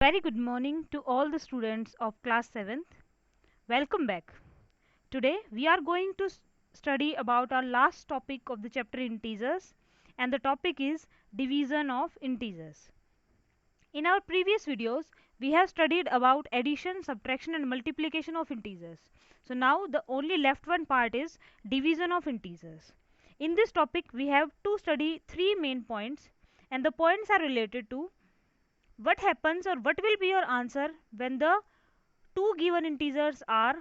very good morning to all the students of class 7th. Welcome back. Today we are going to study about our last topic of the chapter integers, and the topic is division of integers. In our previous videos we have studied about addition, subtraction and multiplication of integers. So now the only left one part is division of integers. In this topic we have to study three main points, and the points are related to what happens or what will be your answer when the two given integers are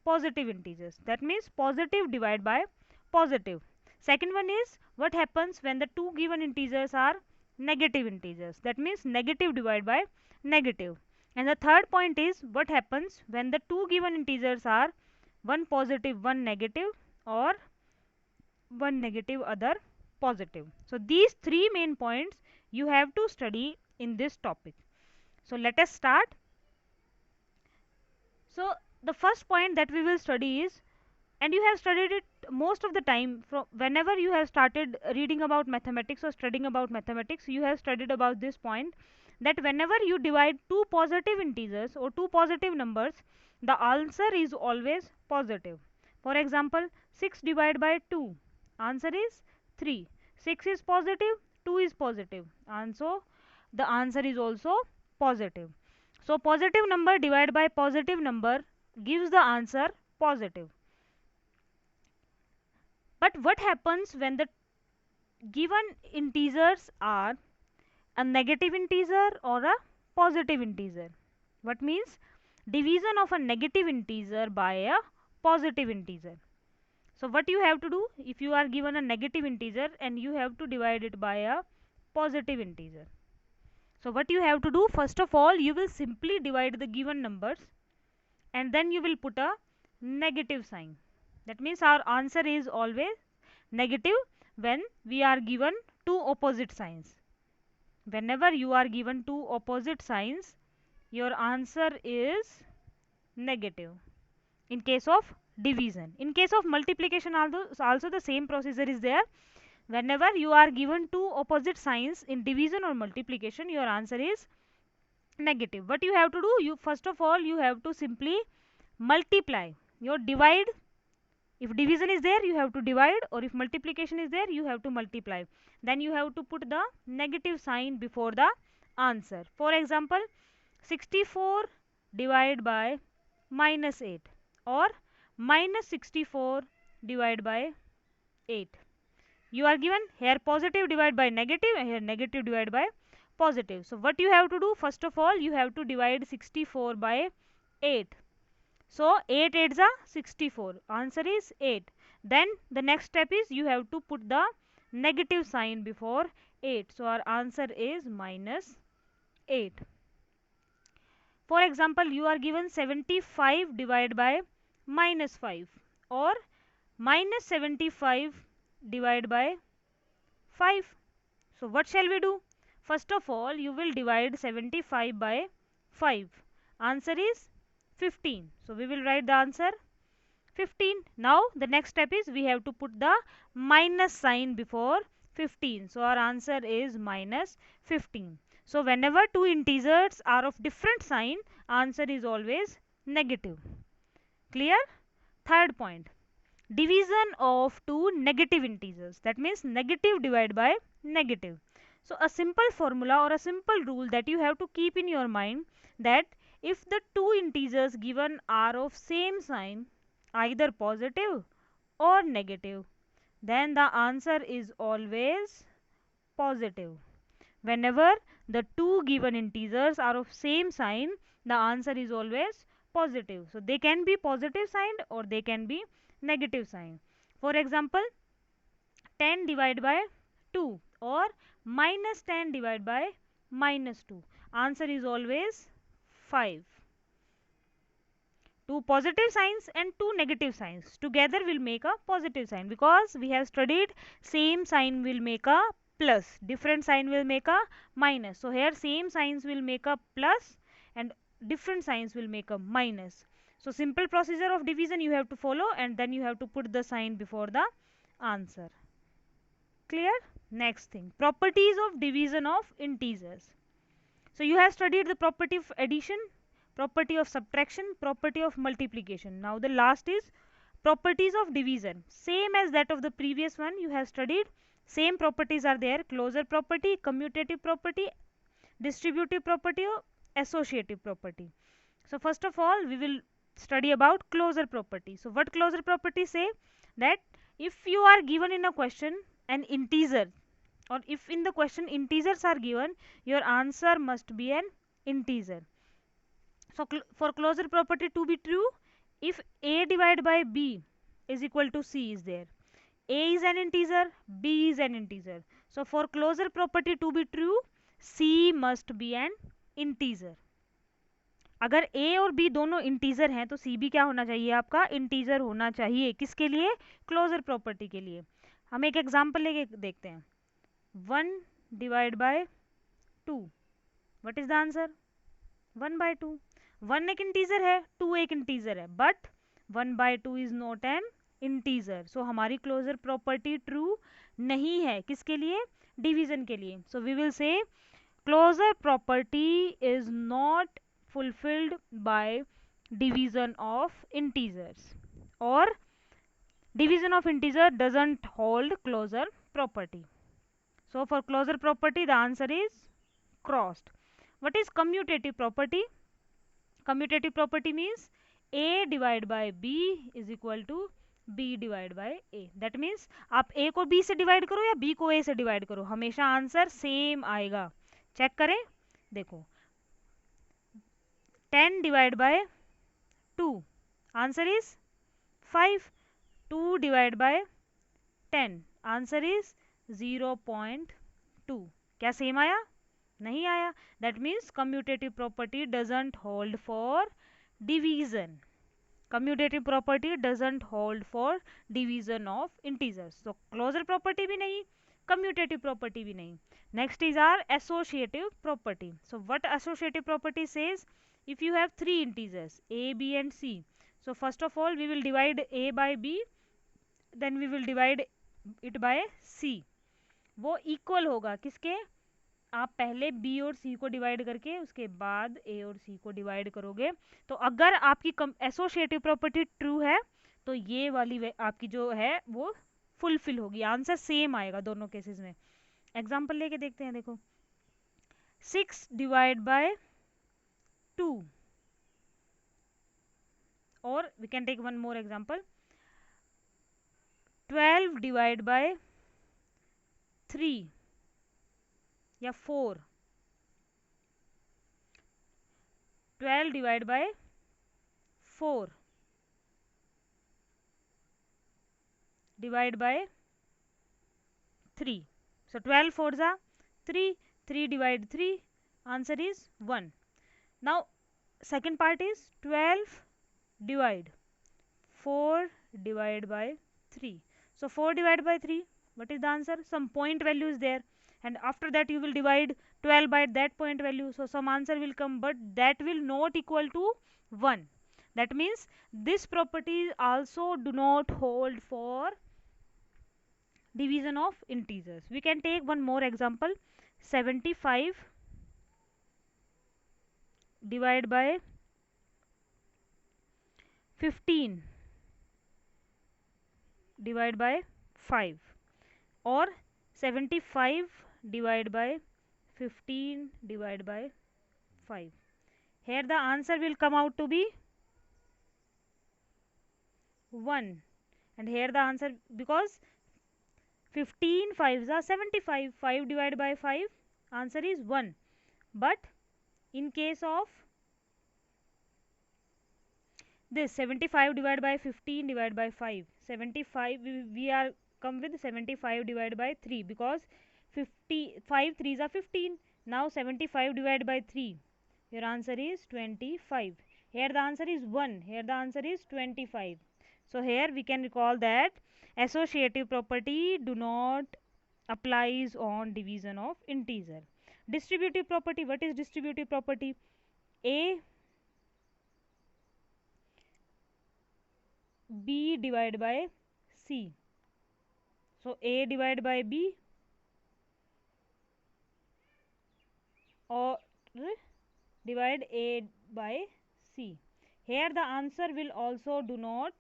positive integers. That means positive divided by positive. Second one is what happens when the two given integers are negative integers. That means negative divided by negative. And the third point is what happens when the two given integers are one positive, one negative, or one negative, other positive. So these three main points you have to study in this topic. So let us start. So the first point that we will study is, and you have studied it most of the time from whenever you have started reading about mathematics or studying about mathematics, you have studied about this point, that whenever you divide two positive integers or two positive numbers, the answer is always positive. For example, 6 divided by 2, answer is 3. 6 is positive, 2 is positive, and so the answer is also positive. So positive number divided by positive number gives the answer positive. But what happens when the given integers are a negative integer or a positive integer? What means division of a negative integer by a positive integer. So what you have to do, if you are given a negative integer and you have to divide it by a positive integer. So what you have to do, first of all you will simply divide the given numbers and then you will put a negative sign. That means our answer is always negative when we are given two opposite signs. Whenever you are given two opposite signs, your answer is negative in case of division. In case of multiplication also the same procedure is there. Whenever you are given two opposite signs in division or multiplication, your answer is negative. What you have to do, you first of all you have to simply multiply. Your divide, if division is there you have to divide, or if multiplication is there you have to multiply. Then you have to put the negative sign before the answer. For example, 64 divided by minus 8, or minus 64 divided by 8. You are given here positive divided by negative and here negative divided by positive. So what you have to do, first of all you have to divide 64 by 8. So 8 8s are 64, answer is 8. Then the next step is you have to put the negative sign before 8. So our answer is minus 8. For example, you are given 75 divided by minus 5, or minus 75 divided by 5. So what shall we do? First of all you will divide 75 by 5. Answer is 15. So we will write the answer 15. Now the next step is we have to put the minus sign before 15. So our answer is minus 15. So whenever two integers are of different sign, answer is always negative. Clear? Third point, division of two negative integers. That means negative divided by negative. So a simple formula or a simple rule that you have to keep in your mind, that if the two integers given are of same sign, either positive or negative, then the answer is always positive. Whenever the two given integers are of same sign, the answer is always positive. So they can be positive signed or they can be negative sign. For example, 10 divided by 2 or minus 10 divided by minus 2. Answer is always 5. Two positive signs and two negative signs together will make a positive sign, because we have studied same sign will make a plus, different sign will make a minus. So here same signs will make a plus and different signs will make a minus. So simple procedure of division you have to follow, and then you have to put the sign before the answer. Clear? Next thing, properties of division of integers. So you have studied the property of addition, property of subtraction, property of multiplication. Now the last is properties of division. Same as that of the previous one you have studied. Same properties are there: closure property, commutative property, distributive property, or associative property. So first of all we will study about closure property. So what closure property say? That if you are given in a question an integer, or if in the question integers are given, your answer must be an integer. So for closure property to be true, if a divided by b is equal to c is there, a is an integer, b is an integer. So for closure property to be true, c must be an integer. अगर a और b दोनों integer हैं तो c भी क्या होना चाहिए? आपका इंटीजर होना चाहिए. किसके लिए? क्लोजर प्रॉपर्टी के लिए. हम एक एग्जांपल लेके देखते हैं. 1 divide by 2, what is the answer? 1 by 2. 1 एक इंटीजर है, 2 एक इंटीजर है, but 1 by 2 is not an integer. So हमारी क्लोजर प्रॉपर्टी ट्रू नहीं है. किसके लिए? डिवीजन के लिए. So we will say closure property is not fulfilled by division of integers, or division of integer doesn't hold closure property. So for closure property the answer is crossed. What is commutative property? Commutative property means a divided by b is equal to b divided by a. That means आप a को b से divide करो या b को a से divide करो, हमेशा answer same आएगा. चेक करें, देखो 10 divided by 2, answer is 5. 2 divided by 10, answer is 0.2. क्या सेम आया? नहीं आया. That means commutative property doesn't hold for division. Commutative property doesn't hold for division of integers. So closure property भी नहीं, commutative property भी नहीं. Next is our associative property. So what associative property says? If you have three integers a, b and c, so first of all we will divide a by b, then we will divide it by c. वो equal होगा किसके? आप पहले b और c को divide करके उसके बाद a और c को डिवाइड करोगे. तो अगर आपकी एसोसिएटिव प्रॉपर्टी ट्रू है तो ये वाली आपकी जो है वो फुलफिल होगी, आंसर सेम आएगा दोनों केसेस में. एग्जांपल लेके देखते हैं. देखो 6 divide by 2, or we can take one more example, 12 divided by 3 या 4, 12 divided by 4 divided by 3. So 12 fours are 3, 3 divide 3, answer is 1. Now second part is 12 divide 4 divided by 3. So 4 divided by 3, what is the answer? Some point value is there, and after that you will divide 12 by that point value, so some answer will come, but that will not equal to 1. That means this property also do not hold for division of integers. We can take one more example. 75 divided by 15 divided by 5, or 75 divided by 15 divided by 5. Here the answer will come out to be 1, and here the answer, because 15 5s are 75, 5 divided by 5, answer is 1. But in case of this 75 divided by 15 divided by 5, 75 we are come with 75 divided by 3, because 5 3s are 15. Now 75 divided by 3, your answer is 25. Here the answer is 1, here the answer is 25. So here we can recall that associative property do not applies on division of integer. Distributive property, what is distributive property? A b divided by c. So a divided by b, or divide A by C. Here the answer will also do not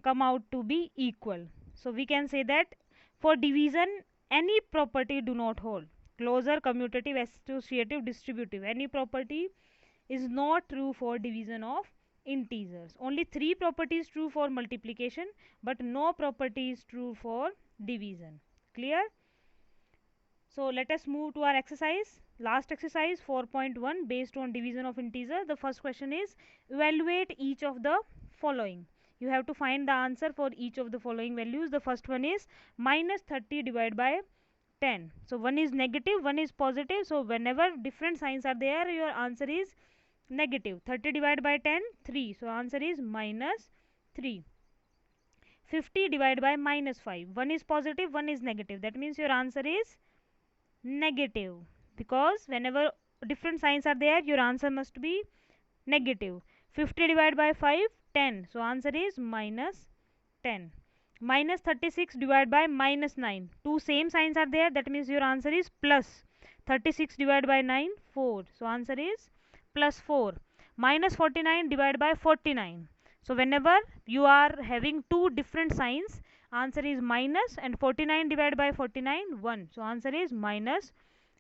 come out to be equal. So we can say that for division any property do not hold. Closure, commutative, associative, distributive. Any property is not true for division of integers. Only three properties true for multiplication, but no property is true for division. Clear? So let us move to our exercise. Last exercise 4.1 based on division of integer. The first question is evaluate each of the following. You have to find the answer for each of the following values. The first one is minus 30 divided by 10. So one is negative, one is positive. So whenever different signs are there, your answer is negative. 30 divided by 10, 3. So answer is minus 3. 50 divided by minus 5. One is positive, one is negative. That means your answer is negative, because whenever different signs are there, your answer must be negative. 50 divided by 5, 10. So answer is minus 10. Minus 36 divided by minus 9. Two same signs are there, that means your answer is plus. 36 divided by 9, 4. So answer is plus 4. Minus 49 divided by 49. So whenever you are having two different signs, answer is minus, and 49 divided by 49, 1. So answer is minus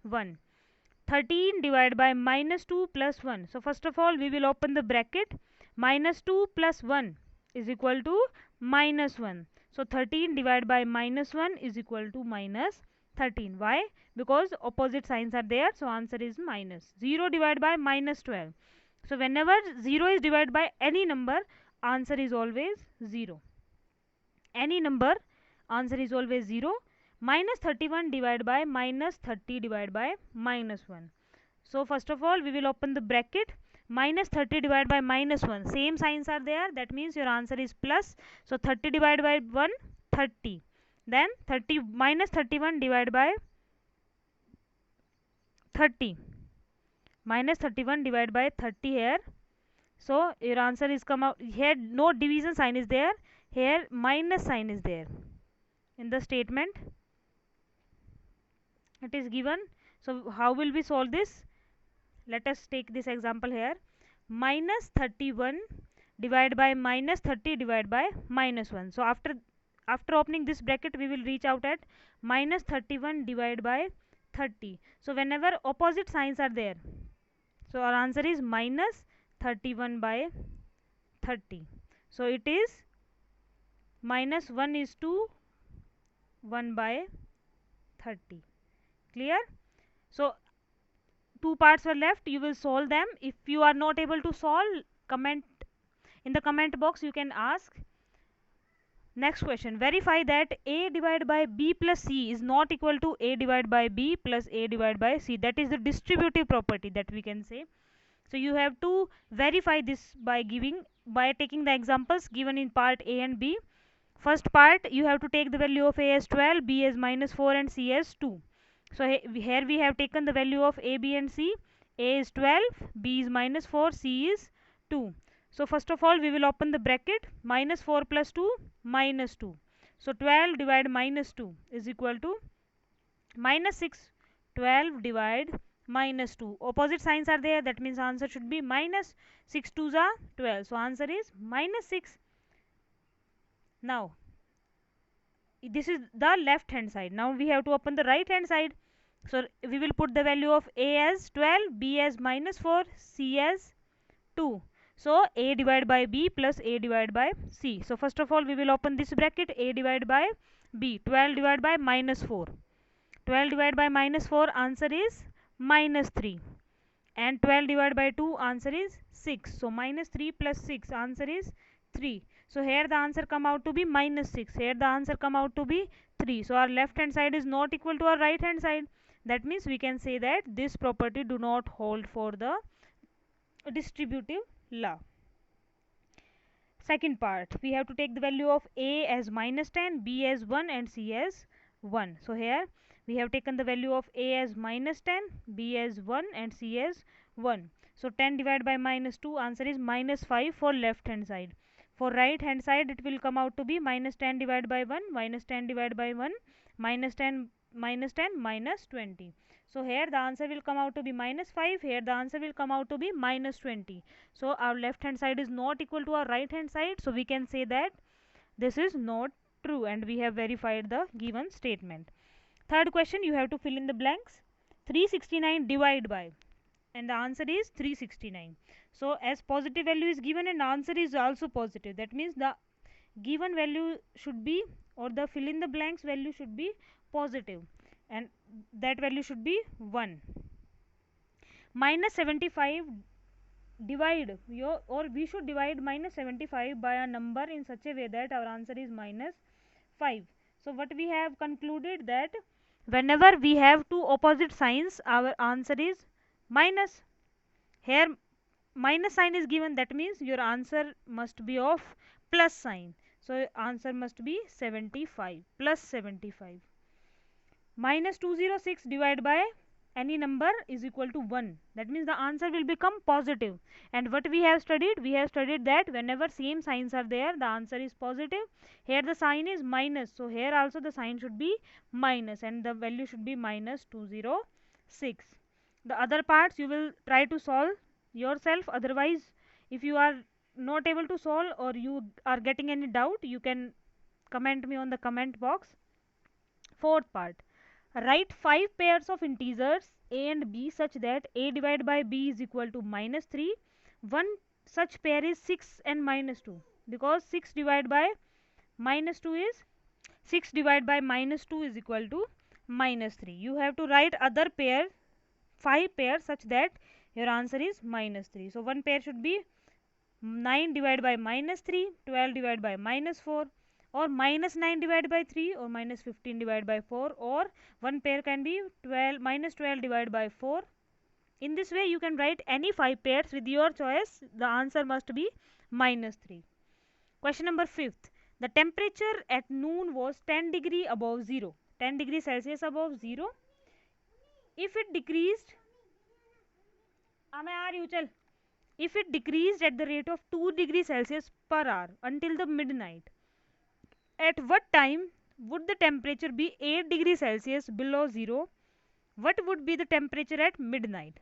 1. 13 divided by minus 2 plus 1. So first of all we will open the bracket. Minus 2 plus 1 is equal to minus 1. So 13 divided by minus 1 is equal to minus 13. Why? Because opposite signs are there, so answer is minus. 0 divided by minus 12. So whenever 0 is divided by any number, answer is always 0. Any number, answer is always 0. Minus 31 divided by minus 30 divided by minus 1. So first of all we will open the bracket. Minus 30 divided by minus 1, same signs are there, that means your answer is plus. So 30 divided by 1, 30. Then 30 minus 31 divided by 30. Minus 31 divided by 30 here. So your answer is come out here. No division sign is there, here minus sign is there in the statement it is given. So how will we solve this? Let us take this example here. Minus 31 divided by minus 30 divided by minus 1. So after opening this bracket we will reach out at minus 31 divided by 30. So whenever opposite signs are there, so our answer is minus 31 by 30. So it is minus 1 is to 1 by 30. Clear? So two parts are left, you will solve them. If you are not able to solve, comment in the comment box, you can ask. Next question, verify that a divided by b plus c is not equal to a divided by b plus a divided by c. That is the distributive property that we can say. So you have to verify this by taking the examples given in part A and B. First part, you have to take the value of a as 12, b as minus 4 and c as 2. So here we have taken the value of a, b and c. A is 12, b is minus 4, c is 2. So first of all we will open the bracket. Minus 4 plus 2, minus 2. So 12 divide minus 2 is equal to minus 6. 12 divide minus 2. Opposite signs are there, that means answer should be minus. 6 2s are 12. So answer is minus 6. Now this is the left hand side. Now we have to open the right hand side. So we will put the value of a as 12, b as minus 4, c as 2. So a divided by b plus a divided by c. So first of all we will open this bracket. A divided by b, 12 divided by minus 4. 12 divided by minus 4, answer is minus 3. And 12 divided by 2, answer is 6. So minus 3 plus 6, answer is 3. So here the answer come out to be minus 6. Here the answer come out to be 3. So our left hand side is not equal to our right hand side. That means we can say that this property do not hold for the distributive law. Second part, we have to take the value of a as minus 10, b as 1 and c as 1. So here we have taken the value of a as minus 10, b as 1 and c as 1. So 10 divided by minus 2, answer is minus 5 for left hand side. For right hand side it will come out to be minus 10 divided by 1, minus 10 divided by 1, minus 10 minus 10, minus 20. So here the answer will come out to be minus 5, here the answer will come out to be minus 20. So our left hand side is not equal to our right hand side, so we can say that this is not true, and we have verified the given statement. Third question, you have to fill in the blanks. 369 divide by, and the answer is 369. So as positive value is given and answer is also positive, that means the given value should be, or the fill in the blanks value should be positive, and that value should be 1. Minus 75 divide your, or we should divide minus 75 by a number in such a way that our answer is minus 5. So what we have concluded, that whenever we have two opposite signs, our answer is minus. Here minus sign is given, that means your answer must be of plus sign. So answer must be 75, plus 75. Minus 206 divided by any number is equal to 1. That means the answer will become positive. And what we have studied? We have studied that whenever same signs are there, the answer is positive. Here the sign is minus, so here also the sign should be minus, and the value should be minus 206. The other parts you will try to solve yourself. Otherwise, if you are not able to solve or you are getting any doubt, you can comment me on the comment box. Fourth part, write 5 pairs of integers a and b such that a divided by b is equal to minus 3. One such pair is 6 and minus 2, because 6 divided by minus 2 is 6 divided by minus 2 is equal to minus 3. You have to write other pair, 5 pairs such that your answer is minus 3. So one pair should be 9 divided by minus 3, 12 divided by minus 4, or minus 9 divided by 3, or minus 15 divided by 4, or one pair can be 12 minus 12 divided by 4. In this way you can write any 5 pairs with your choice. The answer must be minus 3. Question number 5th. The temperature at noon was 10 degree above 0, 10 degrees Celsius above 0. If it decreased, if it decreased at the rate of 2 degrees Celsius per hour until the midnight, at what time would the temperature be 8 degrees Celsius below 0? What would be the temperature at midnight?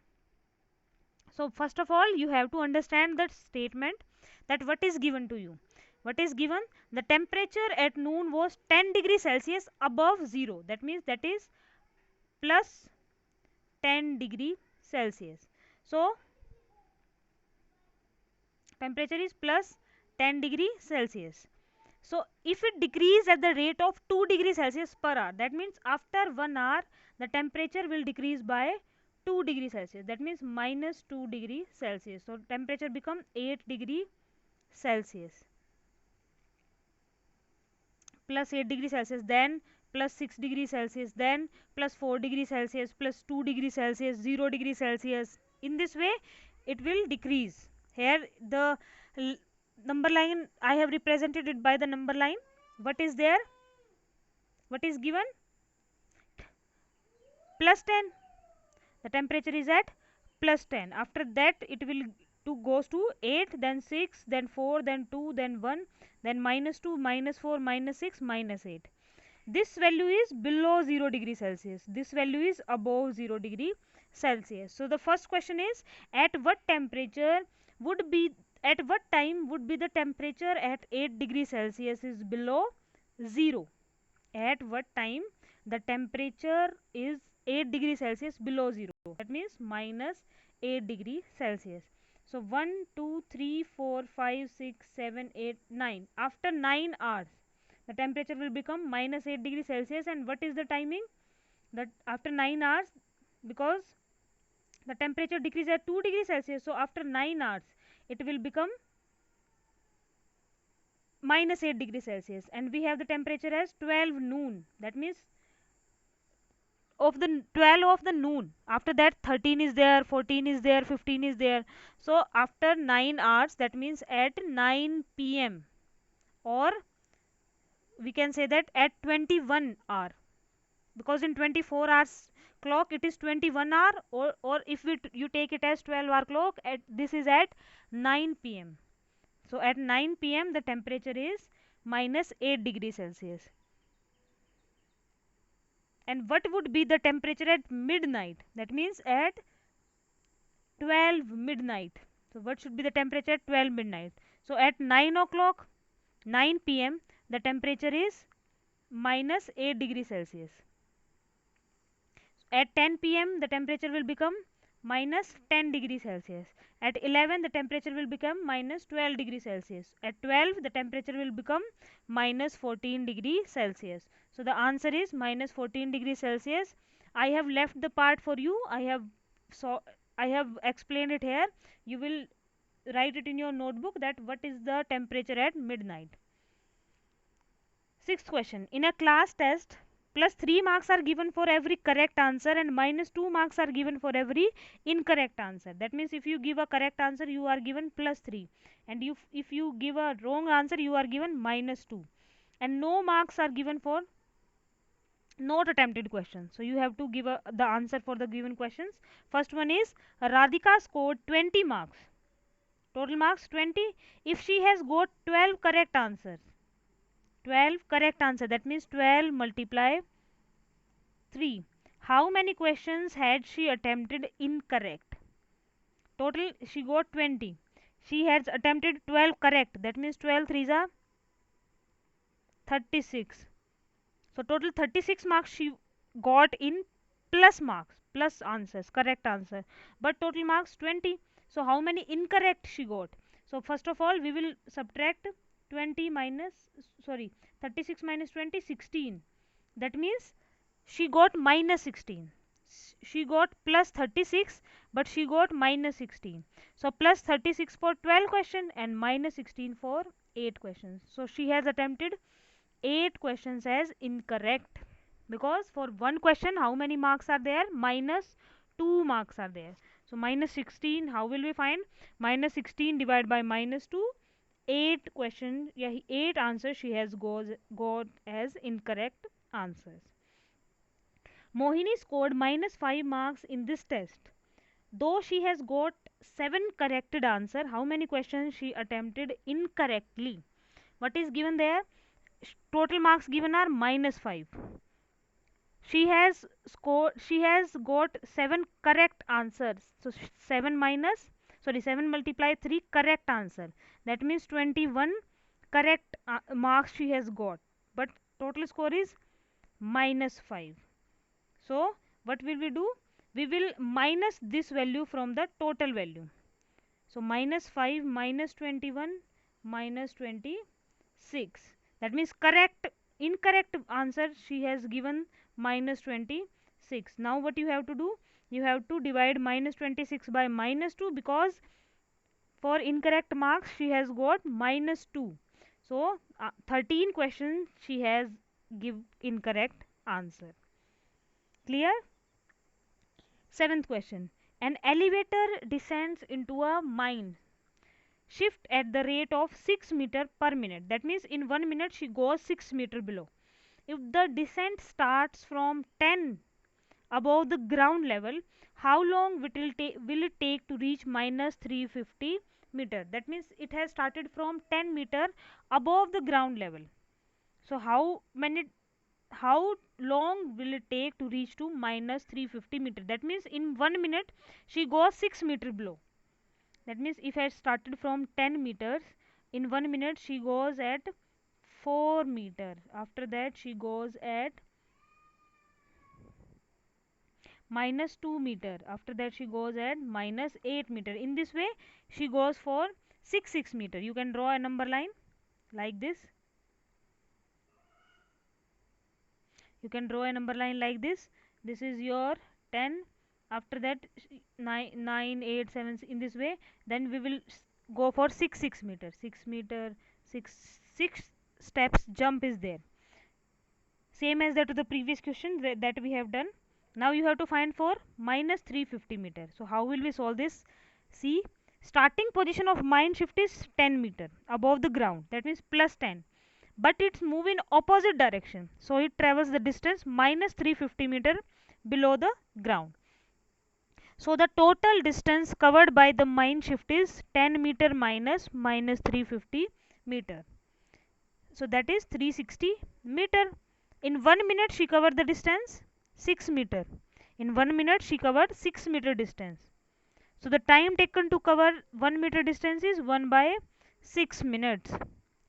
So first of all, you have to understand that statement, that what is given to you. What is given? The temperature at noon was 10 degrees Celsius above 0. That means that is plus 10 degree Celsius. So temperature is plus 10 degree Celsius. So if it decreases at the rate of 2 degrees Celsius per hour, that means after 1 hour the temperature will decrease by 2 degrees Celsius. That means minus 2 degree Celsius. So temperature become 8 degree Celsius, plus 8 degree Celsius, then plus 6 degree Celsius, then plus 4 degree Celsius, plus 2 degree Celsius, 0 degree Celsius. In this way it will decrease. Here the number line, I have represented it by the number line. What is there? What is given? Plus 10. The temperature is at plus 10. After that it will goes to 8, then 6, then 4, then 2, then 1, then minus 2, minus 4, minus 6, minus 8. This value is below 0 degree Celsius. This value is above 0 degree Celsius. So the first question is, at what temperature would be, at what time would be the temperature at 8 degree Celsius is below 0? At what time the temperature is 8 degree Celsius below 0? That means minus 8 degree Celsius. So 1, 2, 3, 4, 5, 6, 7, 8, 9. After 9 hours the temperature will become minus 8 degree Celsius. And what is the timing? That after 9 hours, because the temperature decreases at 2 degrees Celsius, so after 9 hours it will become minus 8 degrees Celsius. And we have the temperature as 12 noon. That means of the 12 of the noon. After that 13 is there, 14 is there, 15 is there. So after 9 hours, that means at 9 p.m. or we can say that at 21 hour, because in 24 hours clock it is 21 hour, or if you take it as 12 hour clock, this is at 9 p.m. So at 9 p.m. the temperature is minus 8 degrees Celsius. And what would be the temperature at midnight? That means at 12 midnight. So what should be the temperature at 12 midnight? So at 9 o'clock, 9 p.m., the temperature is minus 8 degrees Celsius. At 10 p.m. the temperature will become minus 10 degrees Celsius. At 11 the temperature will become minus 12 degrees Celsius. At 12 the temperature will become minus 14 degrees Celsius. So the answer is minus 14 degrees Celsius. I have left the part for you. I have explained it here. You will write it in your notebook that what is the temperature at midnight. Sixth question. In a class test, plus 3 marks are given for every correct answer and minus 2 marks are given for every incorrect answer. That means if you give a correct answer, you are given plus 3. And if you give a wrong answer, you are given minus 2. And no marks are given for not attempted questions. So you have to give the answer for the given questions. First one is Radhika scored 20 marks. Total marks 20. If she has got 12 correct answers, 12 correct answer, that means 12 multiply 3. How many questions had she attempted incorrect? Total she got 20. She has attempted 12 correct, that means 12 threes are 36. So total 36 marks she got in plus marks, plus answers, correct answer. But total marks 20. So how many incorrect she got? So first of all we will subtract 20 minus, sorry, 36 minus 20, 16. That means she got minus 16. She got plus 36 but she got minus 16. So plus 36 for 12 questions and minus 16 for 8 questions. So she has attempted 8 questions as incorrect, because for one question how many marks are there? Minus 2 marks are there. So minus 16, how will we find? Minus 16 divided by minus 2, 8 questions, yeah, 8 answers she has got as incorrect answers. Mohini scored minus 5 marks in this test. Though she has got 7 corrected answer, how many questions she attempted incorrectly? What is given there? Total marks given are minus 5. She has got 7 correct answers. So 7 minus, sorry, 7 multiply 3 correct answer. That means 21 correct marks she has got. But total score is minus 5. So what will we do? We will minus this value from the total value. So minus 5 minus 21 minus 26. That means incorrect answer she has given minus 26. Now what you have to do? You have to divide minus 26 by minus 2, because for incorrect marks she has got minus 2. So 13 questions she has give incorrect answer. Clear? Seventh question. An elevator descends into a mine shift at the rate of 6 meter per minute. That means in 1 minute she goes 6 meter below. If the descent starts from 10 above the ground level, how long will it take to reach minus 350 meter? That means it has started from 10 meter above the ground level. So how long will it take to reach to minus 350 meter? That means in 1 minute she goes 6 meter below. That means if I started from 10 meters, in 1 minute she goes at 4 meter. After that she goes at minus 2 meter. After that she goes at minus 8 meter. In this way she goes for 6 meter. You can draw a number line like this. You can draw a number line like this. This is your 10. After that 9 8 7, in this way. Then we will go for 6 meter. 6 meter, 6 steps jump is there, same as that of the previous question that we have done. Now you have to find for minus 350 meter. So how will we solve this? See, starting position of mine shift is 10 meter above the ground, that means plus 10, but it's move in opposite direction, so it travels the distance minus 350 meter below the ground. So the total distance covered by the mine shift is 10 meter minus 350 meter. So that is 360 meter. In 1 minute she covered the distance. 6 meter. In 1 minute she covered 6 meter distance. So the time taken to cover 1 meter distance is 1 by 6 minutes.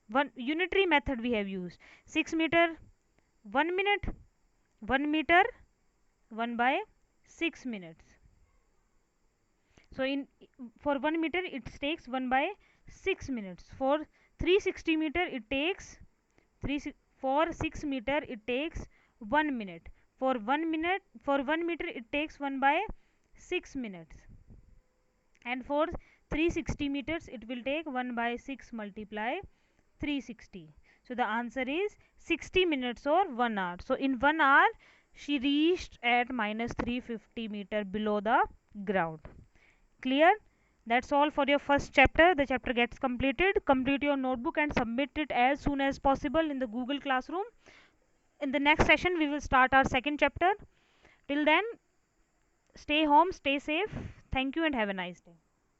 One unitary method we have used. 6 meter 1 minute, 1 meter 1 by 6 minutes. So in for 1 meter it takes 1 by 6 minutes. For 360 meter it takes 3 for 6 meter it takes 1 minute. For 1 meter it takes 1 by 6 minutes. And for 360 meters it will take 1 by 6 multiply 360. So the answer is 60 minutes or 1 hour. So in 1 hour she reached at minus 350 meter below the ground. Clear? That's all for your first chapter. The chapter gets completed. Complete your notebook and submit it as soon as possible in the Google Classroom. In the next session we will start our second chapter. Till then, stay home, stay safe. Thank you and have a nice day.